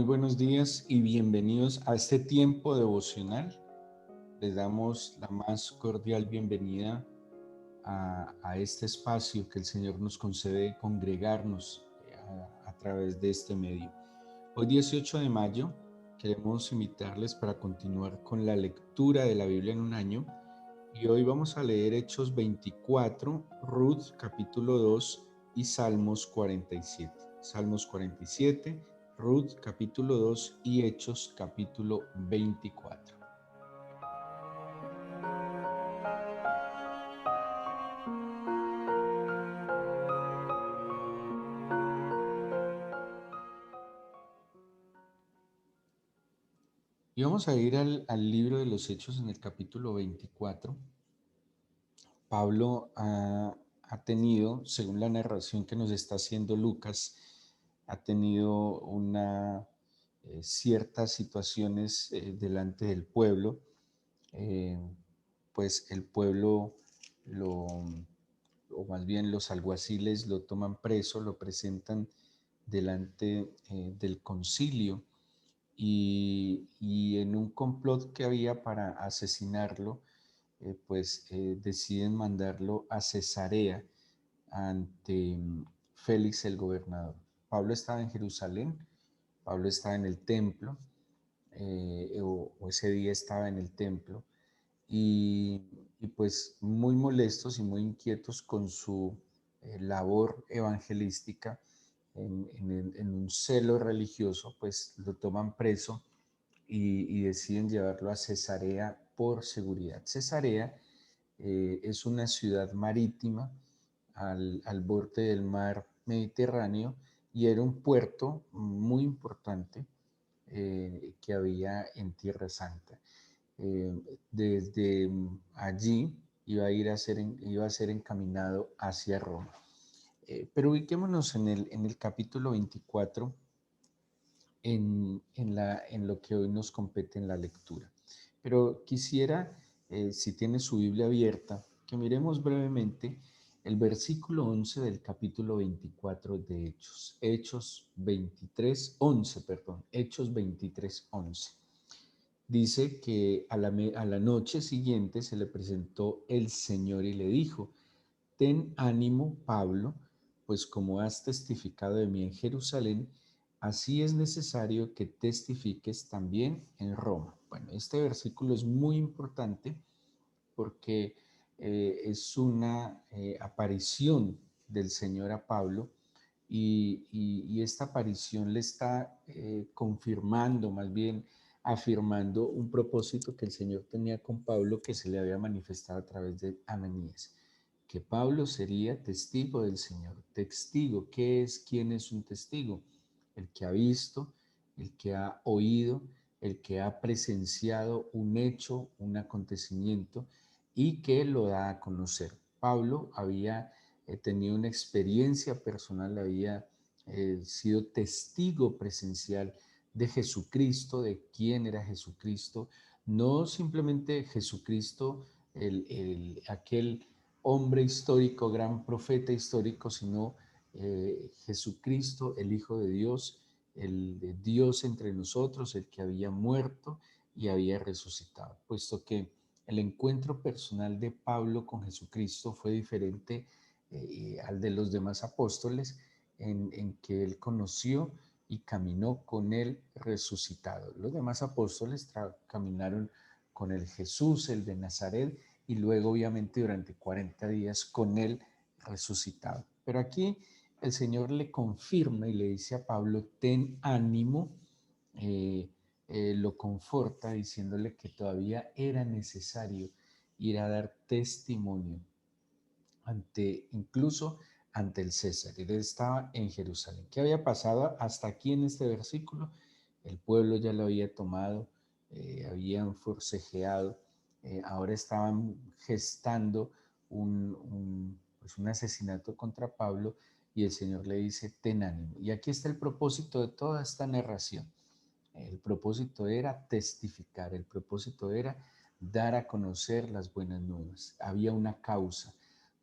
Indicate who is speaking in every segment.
Speaker 1: Muy buenos días y bienvenidos a este tiempo devocional. Les damos la más cordial bienvenida a este espacio que el Señor nos concede congregarnos a través de este medio. Hoy 18 de mayo queremos invitarles para continuar con la lectura de la Biblia en un año y hoy vamos a leer Hechos 24, Ruth capítulo 2 y Salmos 47. Salmos 47, Ruth capítulo 2 y Hechos capítulo 24. Y vamos a ir al libro de los Hechos en el capítulo 24. Pablo ha tenido, según la narración que nos está haciendo Lucas, ha tenido ciertas situaciones delante del pueblo. eh, pues el pueblo lo, o más bien los alguaciles lo toman preso, lo presentan delante del concilio y en un complot que había para asesinarlo, deciden mandarlo a Cesarea ante Félix el gobernador. Pablo estaba en Jerusalén, Pablo estaba en el templo, o ese día estaba en el templo, y, y pues muy molestos y muy inquietos con su labor evangelística en un celo religioso, pues lo toman preso y deciden llevarlo a Cesarea por seguridad. Cesarea es una ciudad marítima al borde del mar Mediterráneo y era un puerto muy importante que había en Tierra Santa. Desde allí iba a ser encaminado hacia Roma. Pero ubiquémonos en el capítulo 24, en lo que hoy nos compete en la lectura. Pero quisiera, si tiene su Biblia abierta, que miremos brevemente el versículo 11 del capítulo 24 de Hechos. Hechos 23, 11, perdón, Hechos 23, 11. Dice que a la noche siguiente se le presentó el Señor y le dijo: ten ánimo, Pablo, pues como has testificado de mí en Jerusalén, así es necesario que testifiques también en Roma. Bueno, este versículo es muy importante porque es una aparición del Señor a Pablo y esta aparición le está confirmando, más bien afirmando un propósito que el Señor tenía con Pablo, que se le había manifestado a través de Ananías, que Pablo sería testigo del Señor. Testigo, ¿qué es? ¿Quién es un testigo? El que ha visto, el que ha oído, el que ha presenciado un hecho, un acontecimiento y que lo da a conocer. Pablo había tenido una experiencia personal, había sido testigo presencial de Jesucristo, de quién era Jesucristo, no simplemente Jesucristo, aquel hombre histórico, gran profeta histórico, sino Jesucristo, el Hijo de Dios, el de Dios entre nosotros, el que había muerto y había resucitado, puesto que el encuentro personal de Pablo con Jesucristo fue diferente al de los demás apóstoles, en que él conoció y caminó con él resucitado. Los demás apóstoles caminaron con el Jesús, el de Nazaret, y luego obviamente durante 40 días con él resucitado. Pero aquí el Señor le confirma y le dice a Pablo: ten ánimo, eh, lo conforta diciéndole que todavía era necesario ir a dar testimonio incluso ante el César. Él estaba en Jerusalén. ¿Qué había pasado hasta aquí en este versículo? El pueblo ya lo había tomado, habían forcejeado, ahora estaban gestando un asesinato contra Pablo, y el Señor le dice: ten ánimo. Y aquí está el propósito de toda esta narración. El propósito era testificar, el propósito era dar a conocer las buenas nuevas. Había una causa.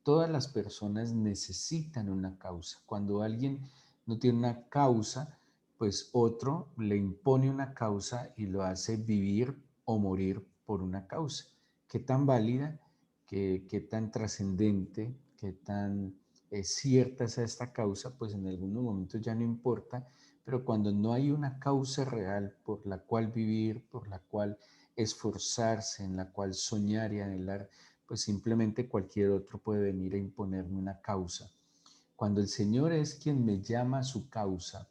Speaker 1: Todas las personas necesitan una causa. Cuando alguien no tiene una causa, pues otro le impone una causa y lo hace vivir o morir por una causa. ¿Qué tan válida, qué tan trascendente, qué tan cierta es esta causa? Pues en algunos momentos ya no importa, pero cuando no hay una causa real por la cual vivir, por la cual esforzarse, en la cual soñar y anhelar, pues simplemente cualquier otro puede venir a imponerme una causa. Cuando el Señor es quien me llama a su causa,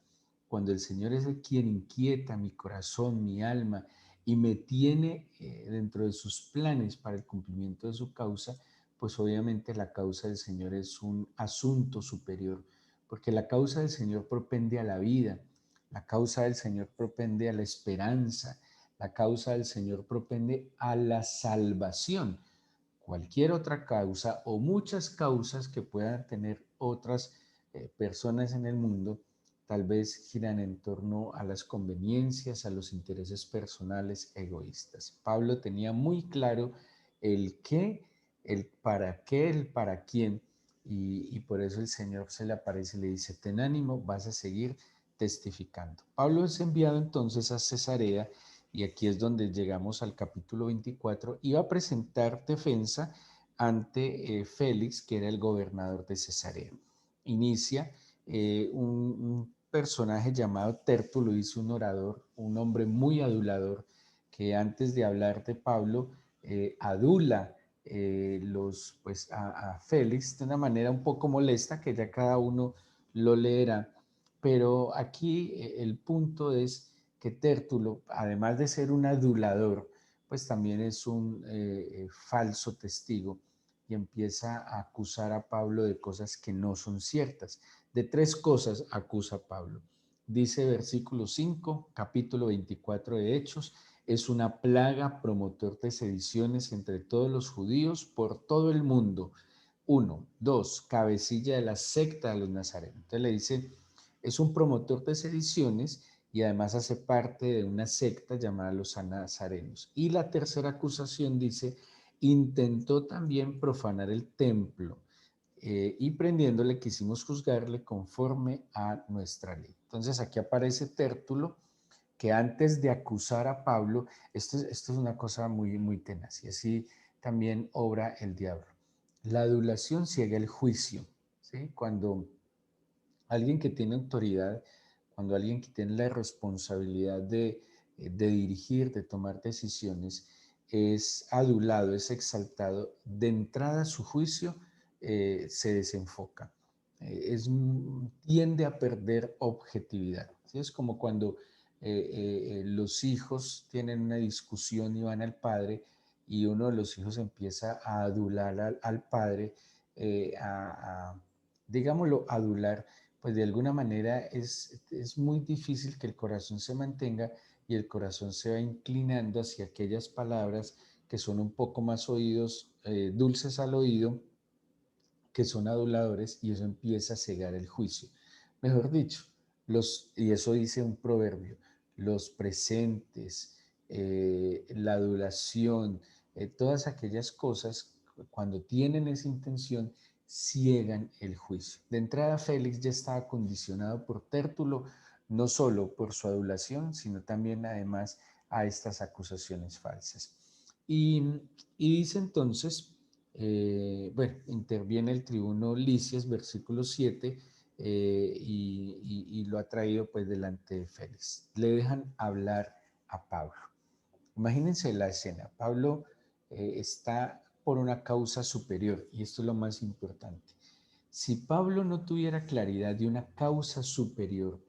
Speaker 1: cuando el Señor es el quien inquieta mi corazón, mi alma y me tiene dentro de sus planes para el cumplimiento de su causa, pues obviamente la causa del Señor es un asunto superior, porque la causa del Señor propende a la vida, la causa del Señor propende a la esperanza, la causa del Señor propende a la salvación. Cualquier otra causa o muchas causas que puedan tener otras personas en el mundo, tal vez giran en torno a las conveniencias, a los intereses personales egoístas. Pablo tenía muy claro el qué, el para quién, y por eso el Señor se le aparece y le dice, ten ánimo, vas a seguir testificando. Pablo es enviado entonces a Cesarea y aquí es donde llegamos al capítulo 24, y va a presentar defensa ante Félix, que era el gobernador de Cesarea. Inicia un personaje llamado Tértulo, dice un orador, un hombre muy adulador, que antes de hablar de Pablo, adula pues, a Félix de una manera un poco molesta, que ya cada uno lo leerá. Pero aquí el punto es que Tértulo, además de ser un adulador, pues también es un falso testigo y empieza a acusar a Pablo de cosas que no son ciertas. De tres cosas acusa a Pablo. Dice versículo 5, capítulo 24 de Hechos, es una plaga promotor de sediciones entre todos los judíos por todo el mundo. Uno, dos, cabecilla de la secta de los nazarenos. Entonces le dice, es un promotor de sediciones y además hace parte de una secta llamada los nazarenos. Y la tercera acusación dice, intentó también profanar el templo y prendiéndole quisimos juzgarle conforme a nuestra ley. Entonces aquí aparece Tértulo, que antes de acusar a Pablo, esto es una cosa muy, muy tenaz, y así también obra el diablo. La adulación ciega el juicio, ¿sí? Cuando alguien que tiene autoridad, cuando alguien que tiene la responsabilidad de dirigir, de tomar decisiones, es adulado, es exaltado, de entrada su juicio se desenfoca, tiende a perder objetividad. ¿Sí? Es como cuando los hijos tienen una discusión y van al padre y uno de los hijos empieza a adular al padre, digámoslo, adular, pues de alguna manera es muy difícil que el corazón se mantenga y el corazón se va inclinando hacia aquellas palabras que son un poco más oídos, dulces al oído, que son aduladores, y eso empieza a cegar el juicio. Mejor dicho, y eso dice un proverbio, los presentes, la adulación, todas aquellas cosas, cuando tienen esa intención, ciegan el juicio. De entrada, Félix ya estaba condicionado por Tértulo, no solo por su adulación, sino también además a estas acusaciones falsas. Y, y dice entonces, bueno, interviene el tribuno Licias, versículo 7, y lo ha traído pues delante de Félix. Le dejan hablar a Pablo. Imagínense la escena. Pablo está por una causa superior, y esto es lo más importante. Si Pablo no tuviera claridad de una causa superior,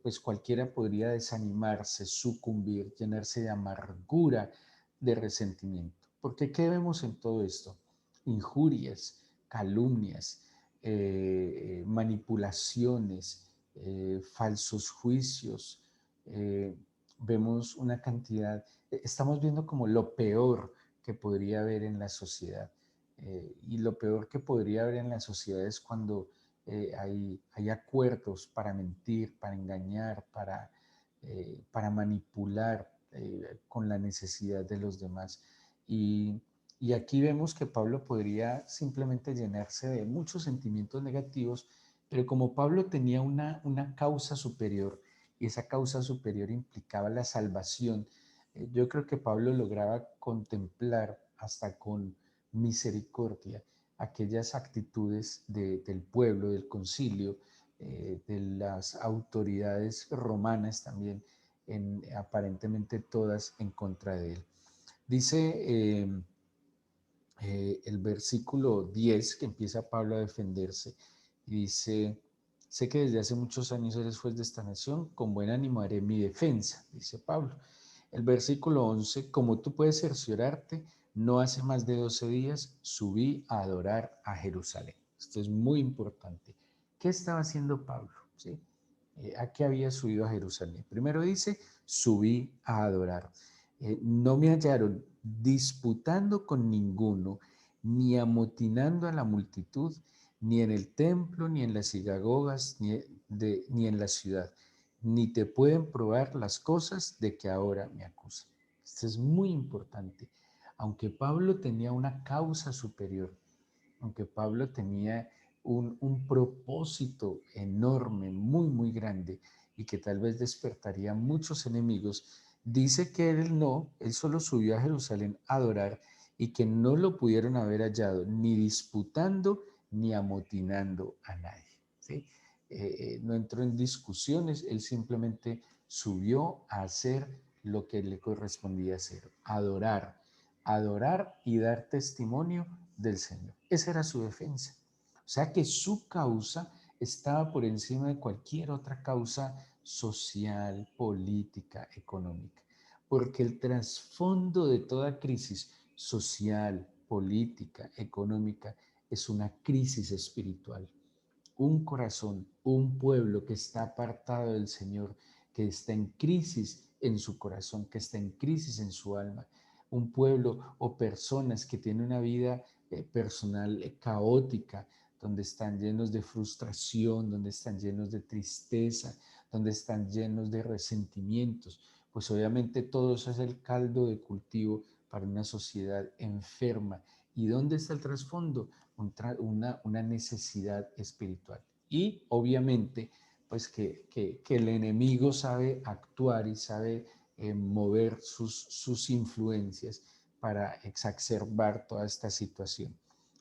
Speaker 1: pues cualquiera podría desanimarse, sucumbir, llenarse de amargura, de resentimiento. Porque ¿qué vemos en todo esto? Injurias, calumnias, manipulaciones, falsos juicios. Vemos una cantidad, estamos viendo como lo peor que podría haber en la sociedad. Y lo peor que podría haber en la sociedad es cuando hay acuerdos para mentir, para engañar, para manipular con la necesidad de los demás. Y aquí vemos que Pablo podría simplemente llenarse de muchos sentimientos negativos, pero como Pablo tenía una causa superior, y esa causa superior implicaba la salvación. Yo creo que Pablo lograba contemplar hasta con misericordia aquellas actitudes del pueblo, del concilio, de las autoridades romanas también, aparentemente todas en contra de él. Dice el versículo 10 que empieza Pablo a defenderse y dice: sé que desde hace muchos años eres juez de esta nación, con buen ánimo haré mi defensa, dice Pablo. El versículo 11: como tú puedes cerciorarte, no hace más de 12 días subí a adorar a Jerusalén. Esto es muy importante. ¿Qué estaba haciendo Pablo? ¿Sí? ¿A qué había subido a Jerusalén? Primero dice: subí a adorar. No me hallaron disputando con ninguno, ni amotinando a la multitud, ni en el templo, ni en las sinagogas, ni en la ciudad. Ni te pueden probar las cosas de que ahora me acusan. Esto es muy importante. Aunque Pablo tenía una causa superior, aunque Pablo tenía un propósito enorme, muy, muy grande, y que tal vez despertaría muchos enemigos, dice que él solo subió a Jerusalén a adorar y que no lo pudieron haber hallado ni disputando ni amotinando a nadie. ¿Sí? No entró en discusiones, él simplemente subió a hacer lo que le correspondía hacer: adorar, adorar y dar testimonio del Señor. Esa era su defensa. O sea que su causa estaba por encima de cualquier otra causa social, política, económica. Porque el trasfondo de toda crisis social, política, económica, es una crisis espiritual. Un corazón, un pueblo que está apartado del Señor, que está en crisis en su corazón, que está en crisis en su alma. Un pueblo o personas que tienen una vida personal caótica, donde están llenos de frustración, donde están llenos de tristeza, donde están llenos de resentimientos. Pues obviamente todo eso es el caldo de cultivo para una sociedad enferma. ¿Y dónde está el trasfondo? Una necesidad espiritual. Y obviamente, pues que el enemigo sabe actuar y sabe mover sus influencias para exacerbar toda esta situación.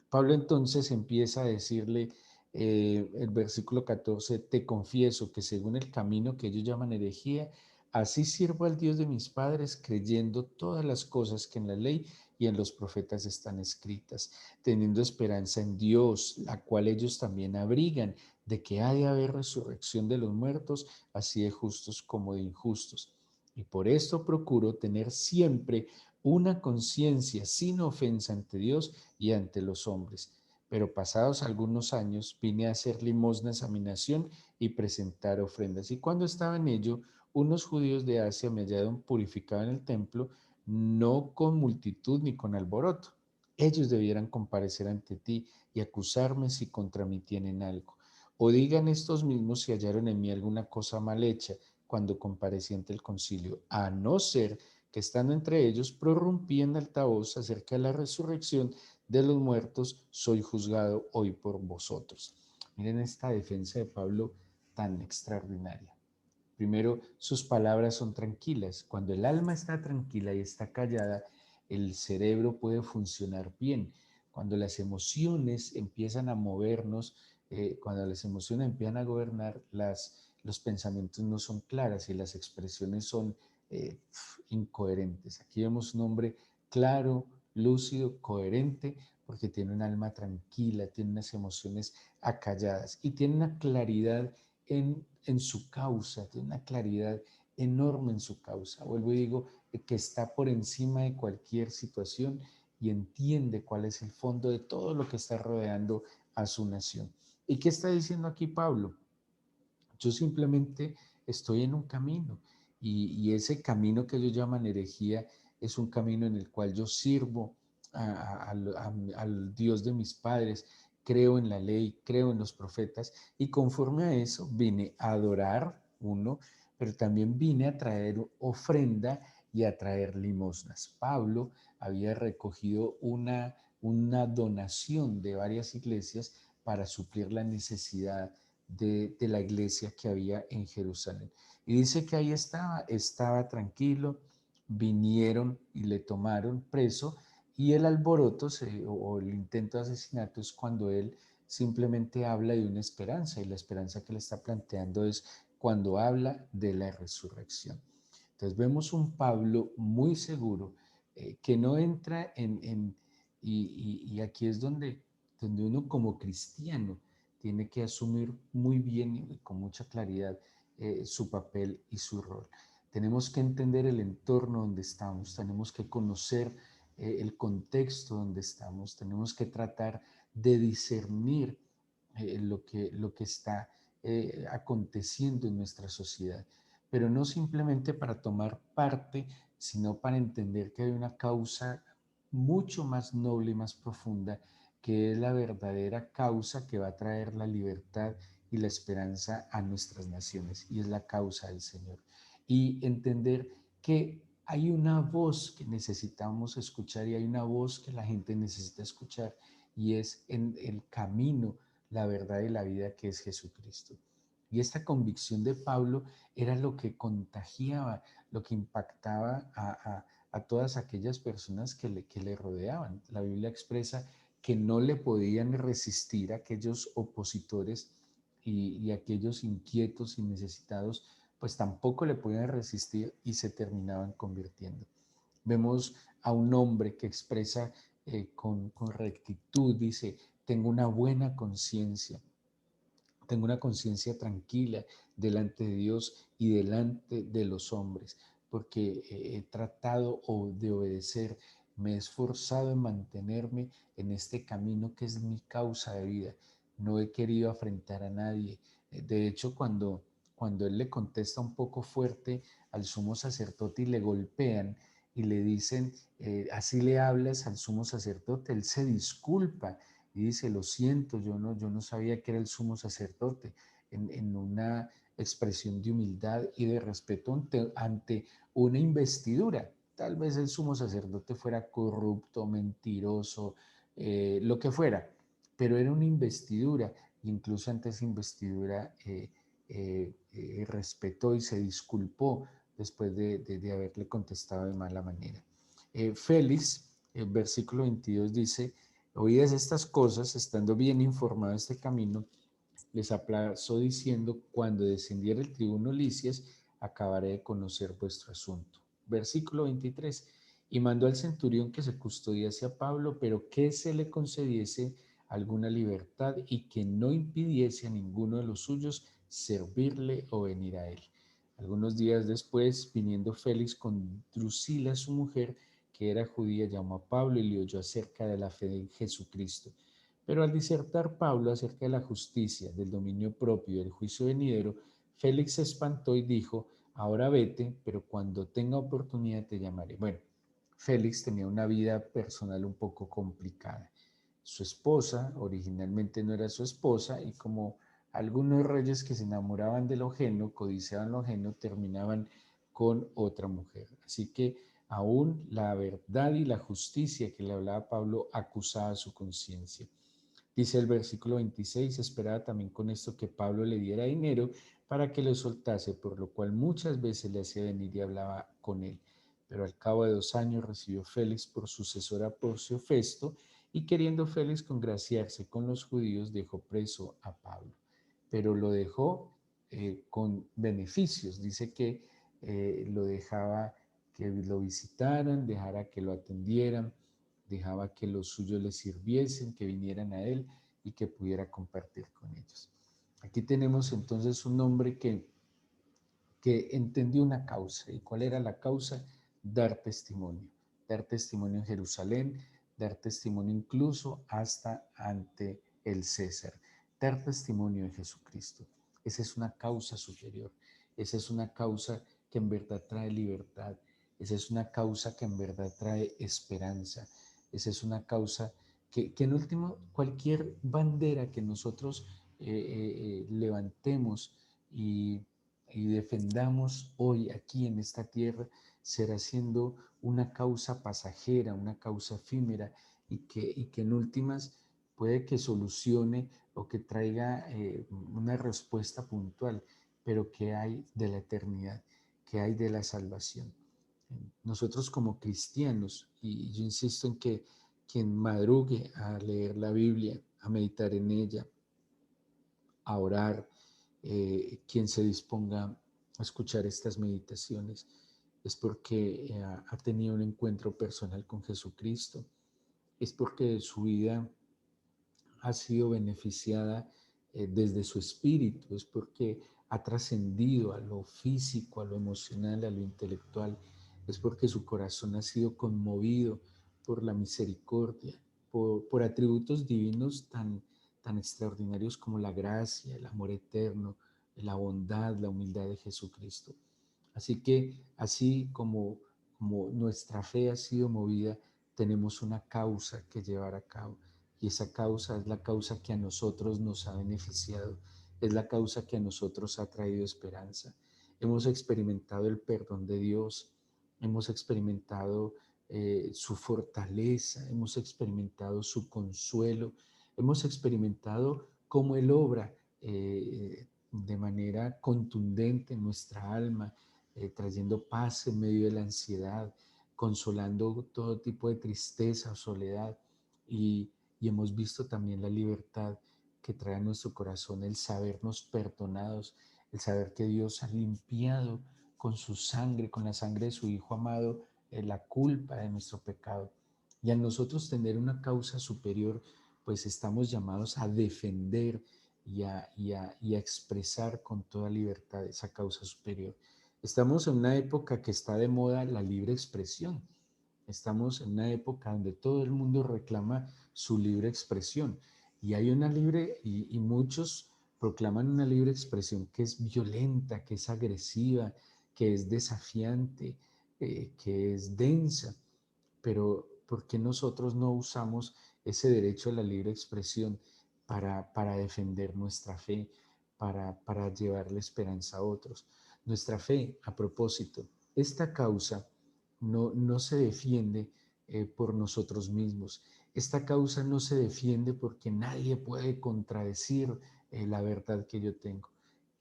Speaker 1: Pablo entonces empieza a decirle, el versículo 14: te confieso que según el camino que ellos llaman herejía, así sirvo al Dios de mis padres, creyendo todas las cosas que en la ley y en los profetas están escritas, teniendo esperanza en Dios, la cual ellos también abrigan, de que ha de haber resurrección de los muertos, así de justos como de injustos. Y por esto procuro tener siempre una conciencia sin ofensa ante Dios y ante los hombres. Pero pasados algunos años vine a hacer limosnas a mi nación y presentar ofrendas. Y cuando estaba en ello, unos judíos de Asia me hallaron purificado en el templo, no con multitud ni con alboroto. Ellos debieran comparecer ante ti y acusarme si contra mí tienen algo. O digan estos mismos si hallaron en mí alguna cosa mal hecha cuando comparecí ante el concilio, a no ser que estando entre ellos prorrumpí en altavoz acerca de la resurrección de los muertos, soy juzgado hoy por vosotros. Miren esta defensa de Pablo tan extraordinaria. Primero, sus palabras son tranquilas. Cuando el alma está tranquila y está callada, el cerebro puede funcionar bien. Cuando las emociones empiezan a movernos, cuando las emociones empiezan a gobernar, los pensamientos no son claras y las expresiones son incoherentes. Aquí vemos un hombre claro, lúcido, coherente, porque tiene un alma tranquila, tiene unas emociones acalladas y tiene una claridad en su causa, tiene una claridad enorme en su causa. Vuelvo y digo que está por encima de cualquier situación y entiende cuál es el fondo de todo lo que está rodeando a su nación. ¿Y qué está diciendo aquí Pablo? Yo simplemente estoy en un camino y ese camino que ellos llaman herejía es un camino en el cual yo sirvo al Dios de mis padres, creo en la ley, creo en los profetas y conforme a eso vine a adorar uno, pero también vine a traer ofrenda y a traer limosnas. Pablo había recogido una donación de varias iglesias para suplir la necesidad de la iglesia que había en Jerusalén. Y dice que ahí estaba tranquilo, vinieron y le tomaron preso, y el alboroto o el intento de asesinato es cuando él simplemente habla de una esperanza, y la esperanza que le está planteando es cuando habla de la resurrección. Entonces vemos un Pablo muy seguro, que no entra y aquí es donde uno como cristiano tiene que asumir muy bien y con mucha claridad su papel y su rol. Tenemos que entender el entorno donde estamos, tenemos que conocer el contexto donde estamos, tenemos que tratar de discernir lo que está aconteciendo en nuestra sociedad, pero no simplemente para tomar parte, sino para entender que hay una causa mucho más noble y más profunda, que es la verdadera causa que va a traer la libertad y la esperanza a nuestras naciones, y es la causa del Señor. Y entender que hay una voz que necesitamos escuchar, y hay una voz que la gente necesita escuchar, y es en el camino, la verdad y la vida, que es Jesucristo. Y esta convicción de Pablo era lo que contagiaba, lo que impactaba a todas aquellas personas que le rodeaban. La Biblia expresa que no le podían resistir a aquellos opositores, y aquellos inquietos y necesitados, pues tampoco le podían resistir y se terminaban convirtiendo. Vemos a un hombre que expresa con rectitud, dice: tengo una buena conciencia, tengo una conciencia tranquila delante de Dios y delante de los hombres, porque he tratado de obedecer, me he esforzado en mantenerme en este camino que es mi causa de vida. No he querido afrentar a nadie. De hecho, cuando él le contesta un poco fuerte al sumo sacerdote y le golpean y le dicen, así le hablas al sumo sacerdote, él se disculpa y dice: lo siento, yo no sabía que era el sumo sacerdote, en una expresión de humildad y de respeto ante una investidura. Tal vez el sumo sacerdote fuera corrupto, mentiroso, lo que fuera, pero era una investidura, incluso ante esa investidura respetó y se disculpó después de haberle contestado de mala manera. Félix, el versículo 22 dice: oídas estas cosas, estando bien informado de este camino, les aplazó diciendo: cuando descendiera el tribuno Licias, acabaré de conocer vuestro asunto. Versículo 23. Y mandó al centurión que se custodiase a Pablo, pero que se le concediese alguna libertad, y que no impidiese a ninguno de los suyos servirle o venir a él. Algunos días después, viniendo Félix con Drusila, su mujer, que era judía, llamó a Pablo y le oyó acerca de la fe en Jesucristo. Pero al disertar Pablo acerca de la justicia, del dominio propio y del juicio venidero, Félix se espantó y dijo: ahora vete, pero cuando tenga oportunidad te llamaré. Bueno, Félix tenía una vida personal un poco complicada. Su esposa originalmente no era su esposa, y como algunos reyes que se enamoraban de lo ajeno, codiciaban lo ajeno, terminaban con otra mujer. Así que aún la verdad y la justicia que le hablaba Pablo acusaba su conciencia. Dice el versículo 26: esperaba también con esto que Pablo le diera dinero para que lo soltase, por lo cual muchas veces le hacía venir y hablaba con él. Pero al cabo de 2 años recibió Félix por sucesor a Porcio Festo, y queriendo Félix congraciarse con los judíos, dejó preso a Pablo. Pero lo dejó con beneficios. Dice que lo dejaba que lo visitaran, dejara que lo atendieran, dejaba que los suyos le sirviesen, que vinieran a él y que pudiera compartir con ellos. Aquí tenemos entonces un hombre que entendió una causa. ¿Y cuál era la causa? Dar testimonio. Dar testimonio en Jerusalén, dar testimonio incluso hasta ante el César. Dar testimonio de Jesucristo. Esa es una causa superior. Esa es una causa que en verdad trae libertad. Esa es una causa que en verdad trae esperanza. Esa es una causa que en último, cualquier bandera que nosotros levantemos y defendamos hoy aquí en esta tierra, será siendo una causa pasajera, una causa efímera, y que en últimas puede que solucione o que traiga una respuesta puntual, pero ¿qué hay de la eternidad? ¿Qué hay de la salvación? Nosotros como cristianos, y yo insisto en que quien madrugue a leer la Biblia, a meditar en ella, a orar, quien se disponga a escuchar estas meditaciones, es porque ha tenido un encuentro personal con Jesucristo, es porque su vida ha sido beneficiada desde su espíritu, es porque ha trascendido a lo físico, a lo emocional, a lo intelectual, es porque su corazón ha sido conmovido por la misericordia, por atributos divinos tan extraordinarios como la gracia, el amor eterno, la bondad, la humildad de Jesucristo. Así que así como nuestra fe ha sido movida, tenemos una causa que llevar a cabo. Y esa causa es la causa que a nosotros nos ha beneficiado, es la causa que a nosotros ha traído esperanza. Hemos experimentado el perdón de Dios, hemos experimentado su fortaleza, hemos experimentado su consuelo, hemos experimentado cómo Él obra de manera contundente en nuestra alma, trayendo paz en medio de la ansiedad, consolando todo tipo de tristeza o soledad. Y, y hemos visto también la libertad que trae a nuestro corazón el sabernos perdonados, el saber que Dios ha limpiado con su sangre, con la sangre de su Hijo amado, la culpa de nuestro pecado. Y al nosotros tener una causa superior, pues estamos llamados a defender y a expresar con toda libertad esa causa superior. Estamos en una época que está de moda la libre expresión. Estamos en una época donde todo el mundo reclama su libre expresión y hay una libre, y muchos proclaman una libre expresión que es violenta, que es agresiva, que es desafiante, que es densa. Pero ¿por qué nosotros no usamos ese derecho a la libre expresión para defender nuestra fe, para llevarle esperanza a otros? Nuestra fe, a propósito, esta causa no se defiende por nosotros mismos. Esta causa no se defiende porque nadie puede contradecir la verdad que yo tengo.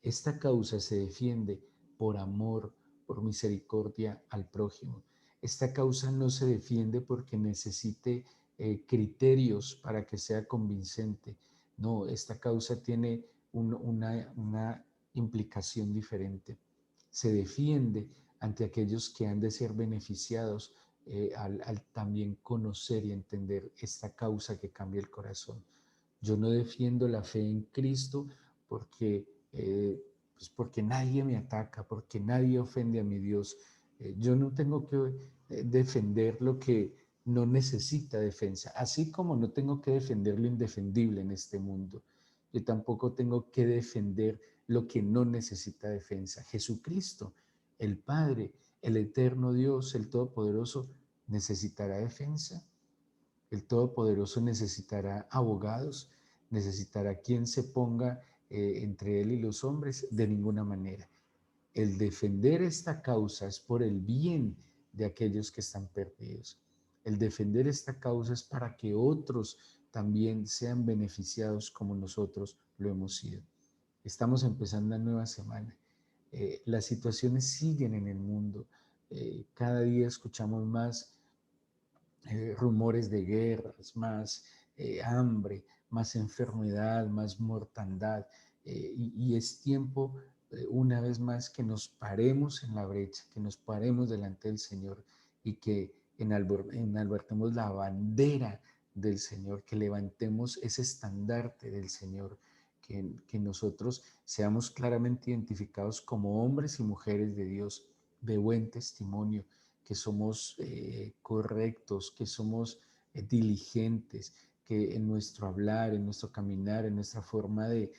Speaker 1: Esta causa se defiende por amor, por misericordia al prójimo. Esta causa no se defiende porque necesite criterios para que sea convincente. No, esta causa tiene una implicación diferente. Se defiende ante aquellos que han de ser beneficiados al también conocer y entender esta causa que cambia el corazón. Yo no defiendo la fe en Cristo porque, pues porque nadie me ataca, porque nadie ofende a mi Dios. Yo no tengo que defender lo que no necesita defensa, así como no tengo que defender lo indefendible en este mundo. Yo tampoco tengo que defender lo que no necesita defensa. Jesucristo, el Padre, el eterno Dios, el Todopoderoso, ¿necesitará defensa? El Todopoderoso necesitará abogados, necesitará quien se ponga entre él y los hombres, de ninguna manera. El defender esta causa es por el bien de aquellos que están perdidos. El defender esta causa es para que otros también sean beneficiados como nosotros lo hemos sido. Estamos empezando una nueva semana. Las situaciones siguen en el mundo. Cada día escuchamos más rumores de guerras, más hambre, más enfermedad, más mortandad. Y es tiempo, una vez más, que nos paremos en la brecha, que nos paremos delante del Señor y que enalbertemos la bandera del Señor, que levantemos ese estandarte del Señor, que nosotros seamos claramente identificados como hombres y mujeres de Dios, de buen testimonio, que somos correctos, que somos diligentes, que en nuestro hablar, en nuestro caminar, en nuestra forma de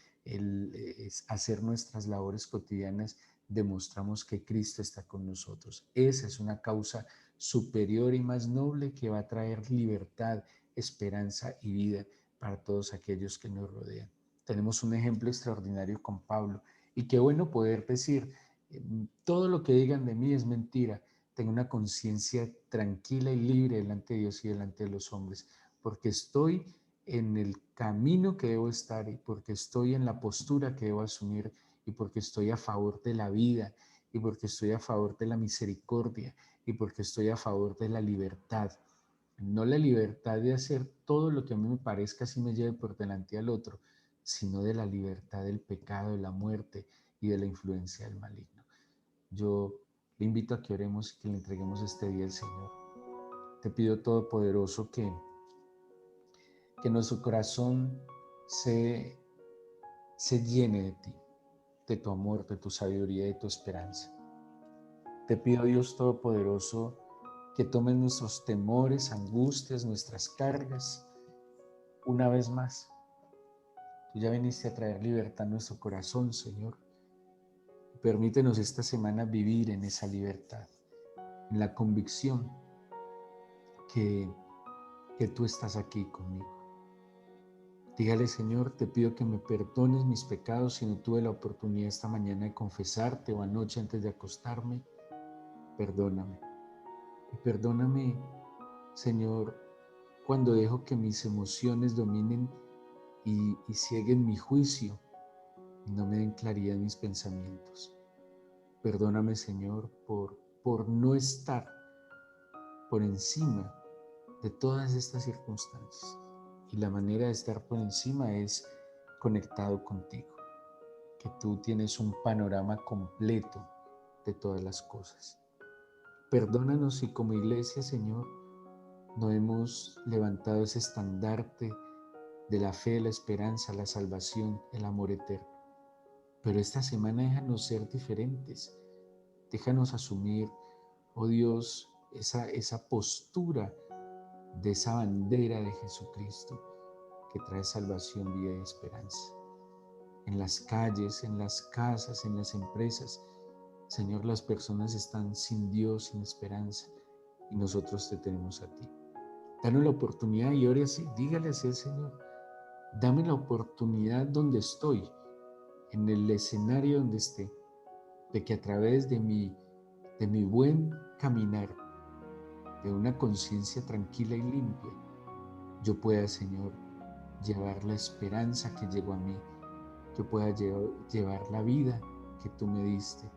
Speaker 1: hacer nuestras labores cotidianas, demostramos que Cristo está con nosotros. Esa es una causa superior y más noble que va a traer libertad, esperanza y vida para todos aquellos que nos rodean. Tenemos un ejemplo extraordinario con Pablo y qué bueno poder decir, todo lo que digan de mí es mentira, tengo una conciencia tranquila y libre delante de Dios y delante de los hombres, porque estoy en el camino que debo estar y porque estoy en la postura que debo asumir y porque estoy a favor de la vida y porque estoy a favor de la misericordia y porque estoy a favor de la libertad. No la libertad de hacer todo lo que a mí me parezca si me lleve por delante al otro, sino de la libertad del pecado, de la muerte y de la influencia del maligno. Yo le invito a que oremos y que le entreguemos este día al Señor. Te pido, Todopoderoso, que nuestro corazón se llene de ti, de tu amor, de tu sabiduría y de tu esperanza. Te pido, Dios Todopoderoso, que tomes nuestros temores, angustias, nuestras cargas una vez más. Tú ya viniste a traer libertad a nuestro corazón, Señor. Permítenos esta semana vivir en esa libertad, en la convicción que tú estás aquí conmigo. Dígale, Señor, te pido que me perdones mis pecados si no tuve la oportunidad esta mañana de confesarte o anoche antes de acostarme. Perdóname. Y perdóname, Señor, cuando dejo que mis emociones dominen y cieguen mi juicio y no me den claridad en mis pensamientos. Perdóname, Señor, por no estar por encima de todas estas circunstancias. Y la manera de estar por encima es conectado contigo, que tú tienes un panorama completo de todas las cosas. Perdónanos si como iglesia, Señor, no hemos levantado ese estandarte de la fe, la esperanza, la salvación, el amor eterno. Pero esta semana déjanos ser diferentes. Déjanos asumir, oh Dios, esa postura de esa bandera de Jesucristo que trae salvación, vida y esperanza. En las calles, en las casas, en las empresas, Señor, las personas están sin Dios, sin esperanza, y nosotros te tenemos a ti. Danos la oportunidad y ore así, dígale así al Señor, dame la oportunidad donde estoy, en el escenario donde esté, de que a través de mi buen caminar, de una conciencia tranquila y limpia, yo pueda, Señor, llevar la esperanza que llegó a mí, que pueda llevar la vida que tú me diste,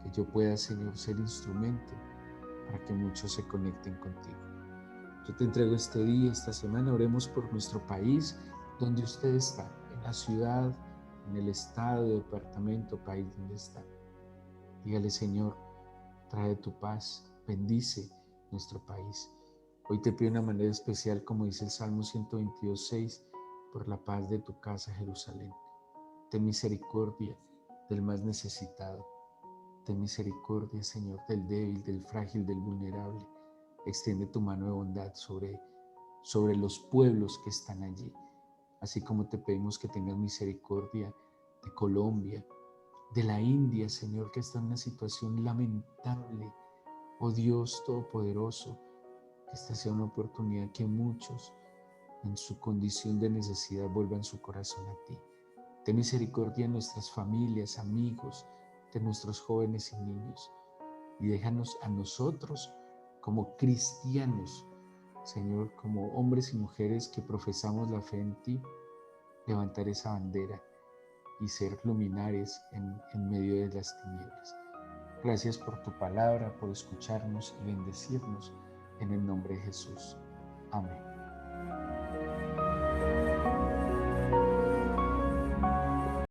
Speaker 1: que yo pueda, Señor, ser instrumento para que muchos se conecten contigo. Yo te entrego este día, esta semana, oremos por nuestro país, donde usted está, en la ciudad, en el estado, departamento, país donde está. Dígale, Señor, trae tu paz, bendice nuestro país. Hoy te pido de una manera especial, como dice el Salmo 122:6, por la paz de tu casa, Jerusalén. Ten misericordia del más necesitado. Ten misericordia, Señor, del débil, del frágil, del vulnerable. Extiende tu mano de bondad sobre los pueblos que están allí. Así como te pedimos que tengas misericordia de Colombia, de la India, Señor, que está en una situación lamentable. Oh Dios Todopoderoso, que esta sea una oportunidad que muchos en su condición de necesidad vuelvan su corazón a ti. Ten misericordia de nuestras familias, amigos, de nuestros jóvenes y niños. Y déjanos a nosotros como cristianos, Señor, como hombres y mujeres que profesamos la fe en ti, levantar esa bandera y ser luminares en medio de las tinieblas. Gracias por tu palabra, por escucharnos y bendecirnos en el nombre de Jesús.